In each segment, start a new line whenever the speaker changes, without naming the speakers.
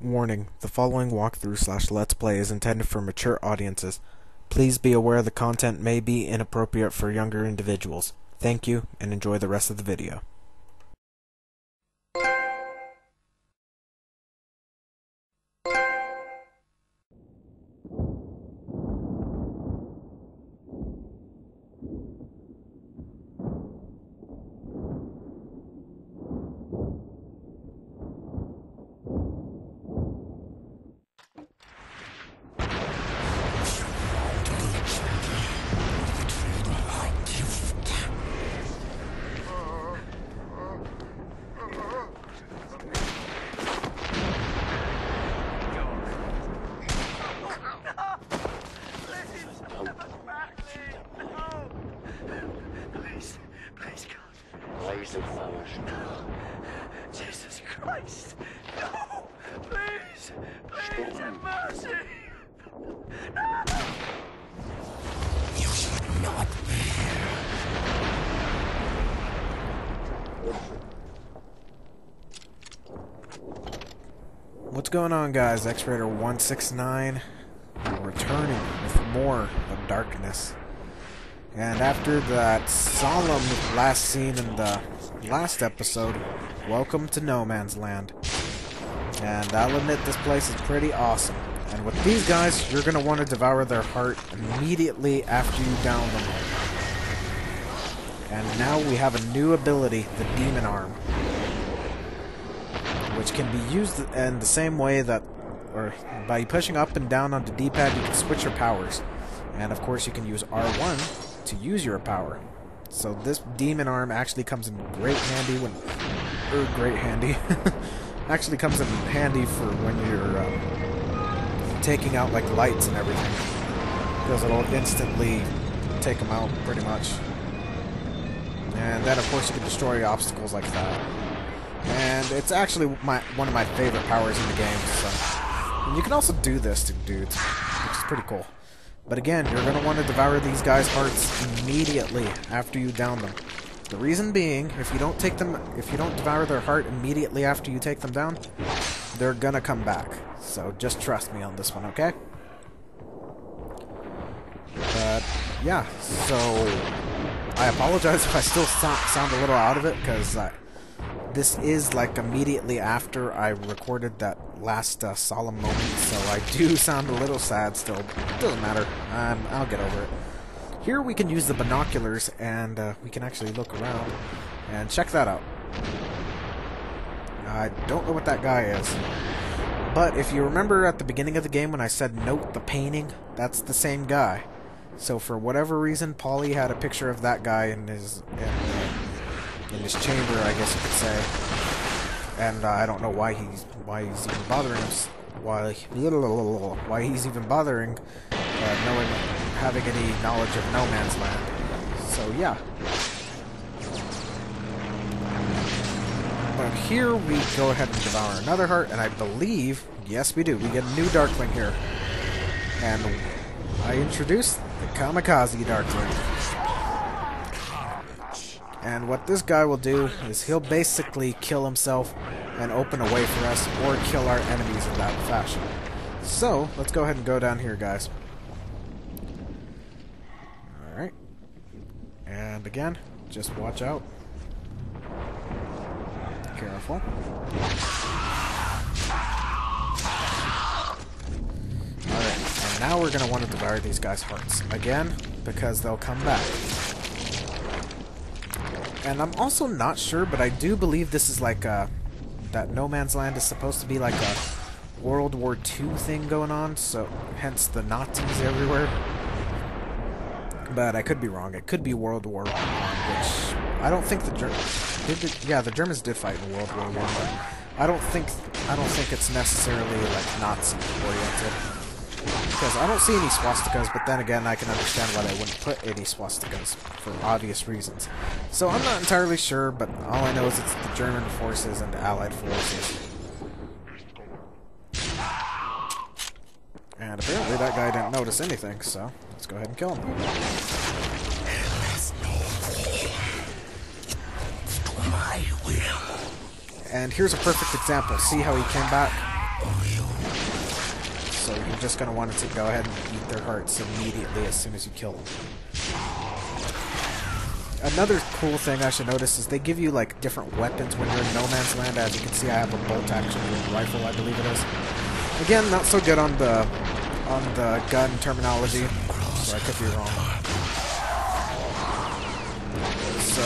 Warning: the following walkthrough/let's play is intended for mature audiences. Please be aware the content may be inappropriate for younger individuals. Thank you, and enjoy the rest of the video.
Jesus Christ! No! Please! Please have mercy! No! You should not be here.
What's going on, guys? X-Raider 169 returning with more of darkness. And after that solemn last scene in the last episode, welcome to No Man's Land. And I'll admit this place is pretty awesome. And with these guys, you're going to want to devour their heart immediately after you down them. And now we have a new ability, the Demon Arm, which can be used in the same way that, or by pushing up and down on the D-pad, you can switch your powers. And of course you can use R1 to use your power. So this Demon Arm actually comes in great handy when... great handy. Actually comes in handy for when you're taking out like lights and everything. Because it'll instantly take them out pretty much. And then of course you can destroy obstacles like that. And it's actually one of my favorite powers in the game. So and you can also do this to dudes, which is pretty cool. But again, you're going to want to devour these guys' hearts immediately after you down them. The reason being, if you don't devour their heart immediately after you take them down, they're going to come back. So just trust me on this one, okay? But yeah, so I apologize if I still sound a little out of it, because this is like immediately after I recorded that last solemn moment, so I do sound a little sad still. Doesn't matter. I'll get over it. Here we can use the binoculars, and we can actually look around. And check that out. I don't know what that guy is. But if you remember at the beginning of the game when I said note the painting, that's the same guy. So for whatever reason, Paulie had a picture of that guy in his chamber, I guess you could say. And I don't know why he's even bothering us. Why he's even bothering having any knowledge of No Man's Land. So yeah. But here we go ahead and devour another heart, and I believe, yes we do, we get a new Darkling here. And I introduced the Kamikaze Darkling. And what this guy will do is he'll basically kill himself and open a way for us, or kill our enemies in that fashion. So, let's go ahead and go down here, guys. Alright. And again, just watch out. Careful. Alright, and now we're going to want to devour these guys' hearts. Again, because they'll come back. And I'm also not sure, but I do believe this is like that No Man's Land is supposed to be like a World War II thing going on, so hence the Nazis everywhere. But I could be wrong. It could be World War I, which I don't think the Germans... Yeah, the Germans did fight in World War I, but I don't think it's necessarily like Nazi-oriented. Because I don't see any swastikas, but then again, I can understand why they wouldn't put any swastikas, for obvious reasons. So I'm not entirely sure, but all I know is it's the German forces and the Allied forces. And apparently that guy didn't notice anything, so let's go ahead and kill him. And here's a perfect example. See how he came back? So you're just going to want to go ahead and eat their hearts immediately as soon as you kill them. Another cool thing I should notice is they give you like different weapons when you're in No Man's Land. As you can see, I have a bolt-action rifle, I believe it is. Again, not so good on the gun terminology, so I could be wrong. So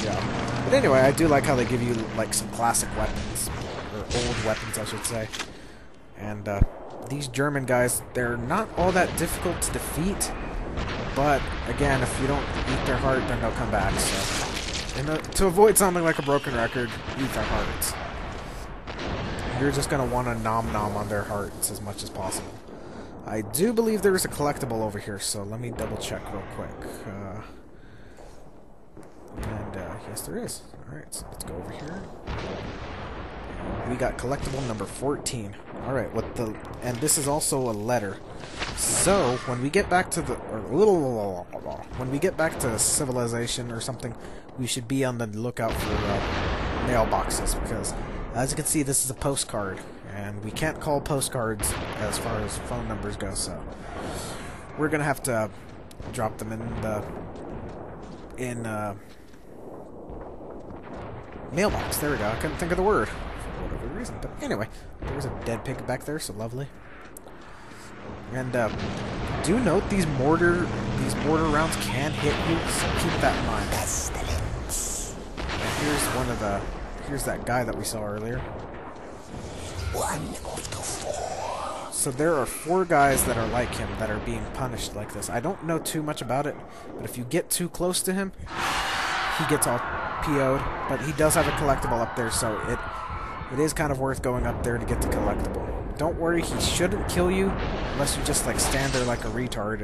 yeah, but anyway, I do like how they give you like some classic weapons, or old weapons, I should say. And these German guys, they're not all that difficult to defeat. But, again, if you don't eat their heart, then they'll come back, so... to avoid sounding like a broken record, eat their hearts. You're just going to want to nom-nom on their hearts as much as possible. I do believe there is a collectible over here, so let me double-check real quick. Yes, there is. Alright, so let's go over here. We got collectible number 14. Alright, and this is also a letter. So, when we get back to when we get back to civilization or something, we should be on the lookout for mailboxes, because as you can see, this is a postcard, and we can't call postcards as far as phone numbers go, so we're gonna have to drop them in mailbox. There we go. I couldn't think of the word for whatever reason, but anyway, there's a dead pig back there, so lovely. And do note these mortar rounds can hit you, so keep that in mind. And here's that guy that we saw earlier.
One of the 4.
So there are 4 guys that are like him that are being punished like this. I don't know too much about it, but if you get too close to him, he gets all PO'd. But he does have a collectible up there, so it is kind of worth going up there to get the collectible. Don't worry, he shouldn't kill you unless you just like stand there like a retard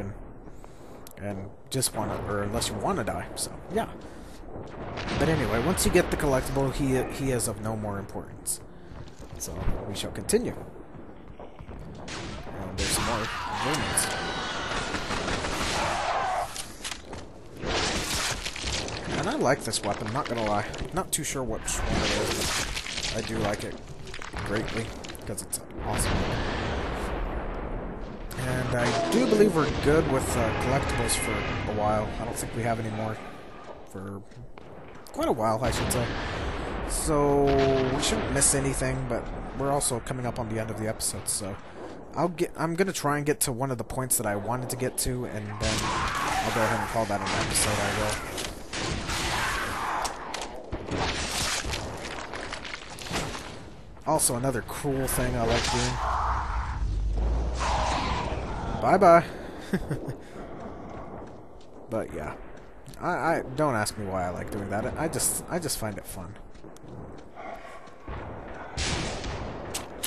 and just or unless you want to die. So yeah. But anyway, once you get the collectible, he is of no more importance. So we shall continue. And there's some more Romans. And I like this weapon, not gonna lie. Not too sure which one it is, but I do like it greatly, because it's awesome. And I do believe we're good with collectibles for a while. I don't think we have any more for quite a while, I should say. So we shouldn't miss anything, but we're also coming up on the end of the episode, so I'm gonna try and get to one of the points that I wanted to get to, and then I'll go ahead and call that an episode. I will. Also, another cool thing I like doing. Bye-bye. But yeah, I don't ask me why I like doing that. I just find it fun.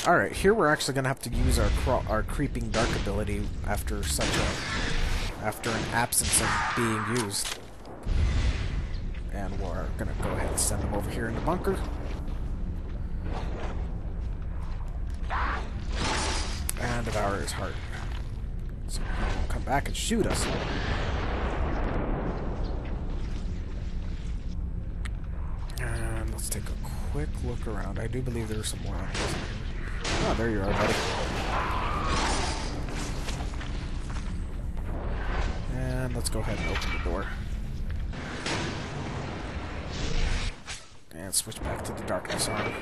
All right, here we're actually gonna have to use our creeping dark ability after an absence of being used, and we're gonna go ahead and send them over here in the bunker. And devour his heart. So he'll come back and shoot us. And let's take a quick look around. I do believe there's some more on here. Oh, there you are, buddy. And let's go ahead and open the door. And switch back to the darkness armor.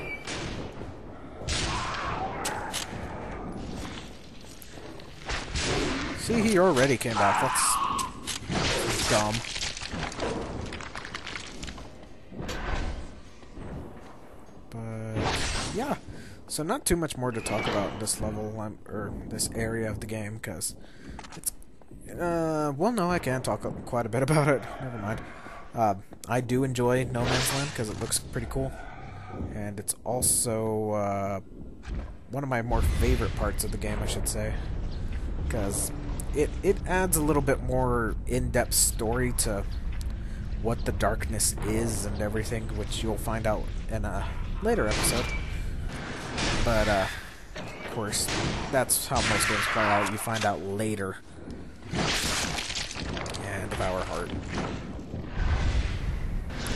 See, he already came back. That's dumb. But yeah, so not too much more to talk about in this level or this area of the game, because it's well, no, I can talk quite a bit about it. Never mind. I do enjoy No Man's Land because it looks pretty cool, and it's also one of my more favorite parts of the game, I should say, because it adds a little bit more in-depth story to what the darkness is and everything, which you'll find out in a later episode. But of course, that's how most games play out. You find out later. And devour heart.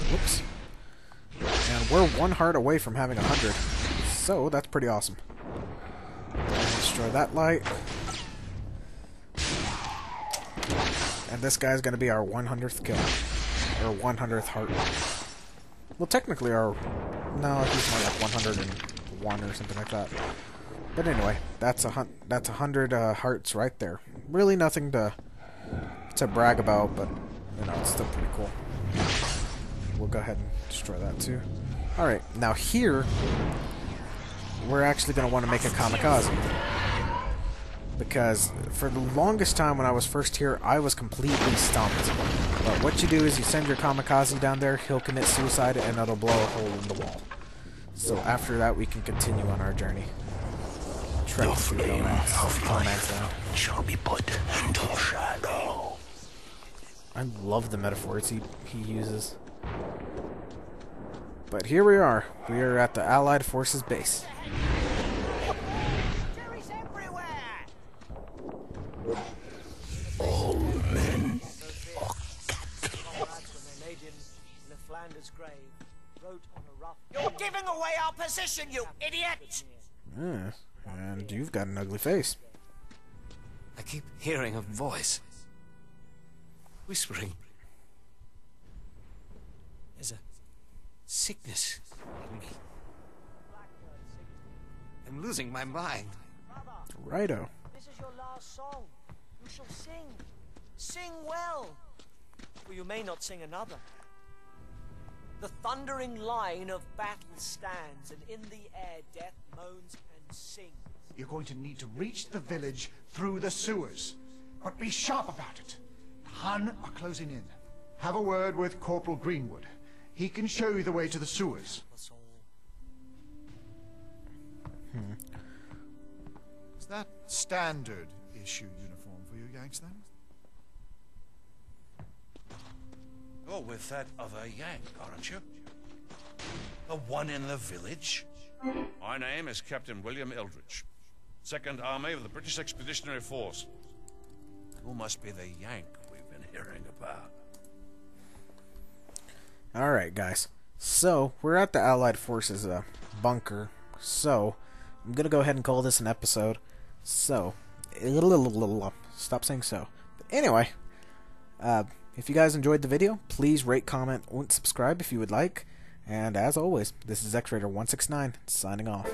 Whoops. And we're 1 heart away from having 100, so that's pretty awesome. Destroy that light. And this guy's gonna be our 100th kill. Or 100th heart. Well, technically our... No, he's more like 101 or something like that. But anyway, that's 100 hearts right there. Really nothing to brag about, but, you know, it's still pretty cool. We'll go ahead and destroy that too. Alright, now here, we're actually going to want to make a kamikaze. Because for the longest time when I was first here, I was completely stumped. But what you do is you send your kamikaze down there, he'll commit suicide, and it'll blow a hole in the wall. So after that, we can continue on our journey.
The flame of life shall be put into shadow.
I love the metaphors he uses. But here we are. We are at the Allied Forces base.
All men are
You're giving away our position, you idiot!
And you've got an ugly face.
I keep hearing a voice. Whispering. There's a sickness in me. I'm losing my mind.
Righto.
This is your last song. You shall sing. Sing well. For you may not sing another. The thundering line of battle stands, and in the air death moans and sings.
You're going to need to reach the village through the sewers. But be sharp about it. The Hun are closing in. Have a word with Corporal Greenwood. He can show you the way to the sewers.
Is that standard issue uniform for you Yanks then?
You're with that other Yank, aren't you? The one in the village? My name is Captain William Eldridge, 2nd Army of the British Expeditionary Force. You must be the Yank we've been hearing about.
Alright, guys. So, we're at the Allied Forces bunker. So, I'm going to go ahead and call this an episode. So, stop saying so. But anyway, if you guys enjoyed the video, please rate, comment, and subscribe if you would like. And as always, this is X-Raider 169 signing off.